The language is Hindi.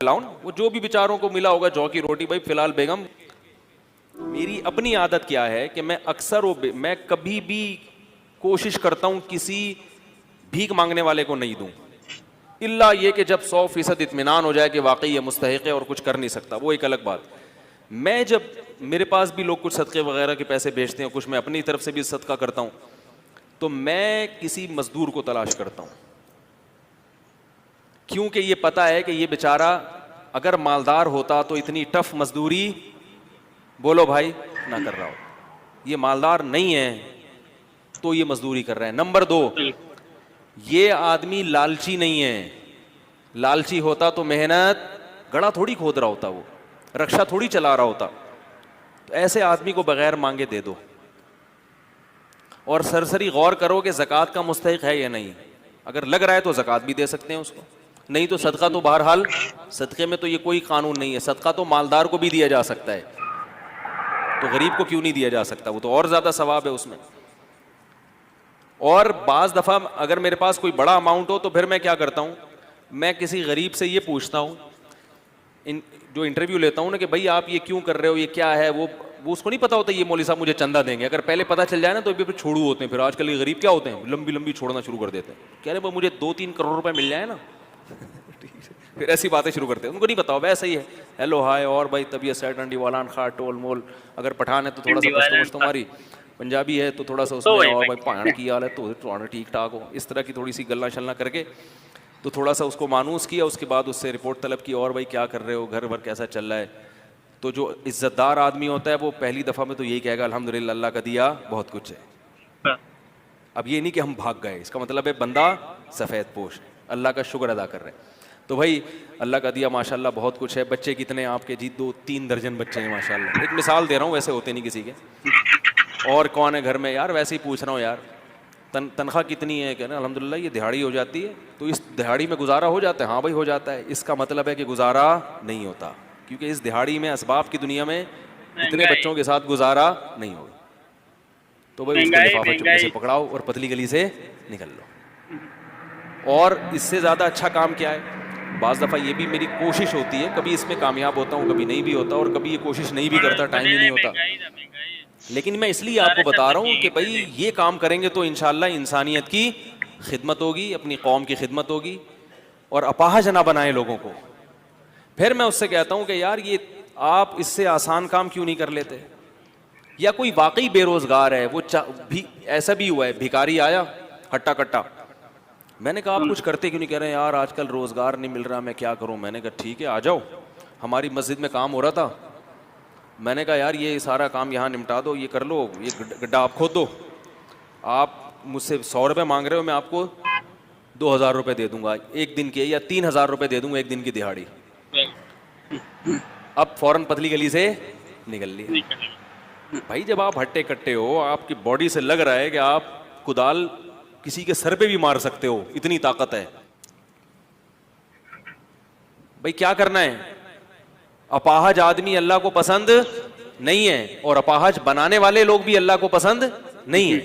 लाऊं ना, वो जो भी बेचारों को मिला होगा जौ की रोटी। भाई फिलहाल बेगम, मेरी अपनी आदत क्या है कि मैं अक्सर मैं कभी भी कोशिश करता हूं किसी भीख मांगने वाले को नहीं दूं, इल्ला ये कि जब 100% इत्मीनान हो जाए कि वाकई ये मुस्तहिक है और कुछ कर नहीं सकता, वो एक अलग बात। मैं जब मेरे पास भी लोग कुछ सदक़े वगैरह के पैसे भेजते हैं, कुछ मैं अपनी तरफ से भी सदका करता हूं, तो मैं किसी मजदूर को तलाश करता हूं, क्योंकि ये पता है कि ये बेचारा अगर मालदार होता तो इतनी टफ मजदूरी, बोलो भाई, ना कर रहा हो। ये मालदार नहीं है तो ये मजदूरी कर रहा है। नंबर 2, ये आदमी लालची नहीं है। लालची होता तो मेहनत, गड़ा थोड़ी खोद रहा होता, वो रक्षा थोड़ी चला रहा होता। तो ऐसे आदमी को बगैर मांगे दे दो, और सरसरी गौर करो कि ज़कात का मुस्तहिक है या नहीं। अगर लग रहा है तो ज़कात भी दे सकते हैं उसको, नहीं तो सदका तो बहरहाल, सदक़े में तो ये कोई कानून नहीं है, सदका तो मालदार को भी दिया जा सकता है, तो गरीब को क्यों नहीं दिया जा सकता? वो तो और ज़्यादा सवाब है उसमें। और बाज़ दफ़ा अगर मेरे पास कोई बड़ा अमाउंट हो तो फिर मैं क्या करता हूँ, मैं किसी गरीब से ये पूछता हूँ, जो इंटरव्यू लेता हूँ ना, कि भाई आप ये क्यों कर रहे हो, ये क्या है। वो उसको नहीं पता होता ये मौलवी साहब मुझे चंदा देंगे। अगर पहले पता चल जाए ना तो फिर छोड़ू होते हैं। फिर आजकल ये गरीब क्या होते हैं, लंबी लंबी छोड़ना शुरू कर देते हैं, कह रहे भाई मुझे 2-3 करोड़ रुपए मिल जाए ना फिर ऐसी बातें शुरू करते हैं। उनको नहीं पता हो वैसे ही है, हेलो हाय और भाई तबीयत सेट अंडी वालान खा टोल मोल। अगर पठान है तो थोड़ा सा पश्तो तुम्हारी, पंजाबी है तो थोड़ा सा उसमें और भाई पहाड़ की हाल है तो ठीक ठाक हो, इस तरह की थोड़ी सी गल्ला शल्ला करके तो थोड़ा सा उसको मानूस किया। उसके बाद उससे रिपोर्ट तलब की, और भाई क्या कर रहे हो, घर भर कैसा चल रहा है। तो जो इज्जतदार आदमी होता है वो पहली दफ़ा में तो यही कहेगा अल्हम्दुलिल्लाह, अल्लाह का दिया बहुत कुछ है। अब ये नहीं कि हम भाग गए, इसका मतलब है बंदा सफ़ेद पोश, अल्लाह का शुक्र अदा कर रहे हैं। तो भाई अल्लाह का दिया माशाल्लाह बहुत कुछ है। बच्चे कितने आपके जी? 2-3 दर्जन बच्चे हैं माशाल्लाह। एक मिसाल दे रहा हूँ, वैसे होते नहीं किसी के। और कौन है घर में यार? वैसे ही पूछ रहा हूँ यार। तनख्वाह कितनी है? कहना अल्हम्दुलिल्लाह ये दिहाड़ी हो जाती है। तो इस दिहाड़ी में गुजारा हो जाता है? हाँ भाई हो जाता है। इसका मतलब है कि गुजारा नहीं होता, क्योंकि इस दिहाड़ी में असबाब की दुनिया में इतने बच्चों के साथ गुजारा नहीं होगा। तो भाई उसको लिफाफा चुपके से पकड़ाओ और पतली गली से निकल लो। और इससे ज़्यादा अच्छा काम क्या है? बाज़ दफ़ा ये भी मेरी कोशिश होती है, कभी इसमें कामयाब होता हूँ, कभी नहीं भी होता, और कभी ये कोशिश नहीं भी करता, टाइम ही नहीं होता। लेकिन मैं इसलिए आपको बता रहा हूँ कि भाई ये काम करेंगे तो इंशाअल्लाह इंसानियत की खिदमत होगी, अपनी कौम की खिदमत होगी, और अपाहज ना बनाए लोगों को। फिर मैं उससे कहता हूँ कि यार ये आप इससे आसान काम क्यों नहीं कर लेते? या कोई वाकई बेरोजगार है, वो भी ऐसा भी हुआ है, भिखारी आया हट्टा कट्टा, मैंने कहा आप कुछ करते क्यों नहीं? कह रहे हैं यार आजकल रोजगार नहीं मिल रहा, मैं क्या करूं। मैंने कहा ठीक है आ जाओ, हमारी मस्जिद में काम हो रहा था, मैंने कहा यार ये सारा काम यहाँ निपटा दो, ये कर लो, ये गड्ढा आप खोद दो। आप मुझसे 100 रुपये मांग रहे हो, मैं आपको 2000 रुपये दे दूंगा एक दिन के, या 3000 रुपये दे दूंगा एक दिन की दिहाड़ी। अब फौरन पतली गली से निकल लिया। भाई जब आप हट्टे कट्टे हो, आपकी बॉडी से लग रहा है कि आप कुदाल किसी के सर पे भी मार सकते हो, इतनी ताकत है, भाई क्या करना है? अपाहज आदमी अल्लाह को पसंद नहीं है, और अपाहज बनाने वाले लोग भी अल्लाह को पसंद नहीं है।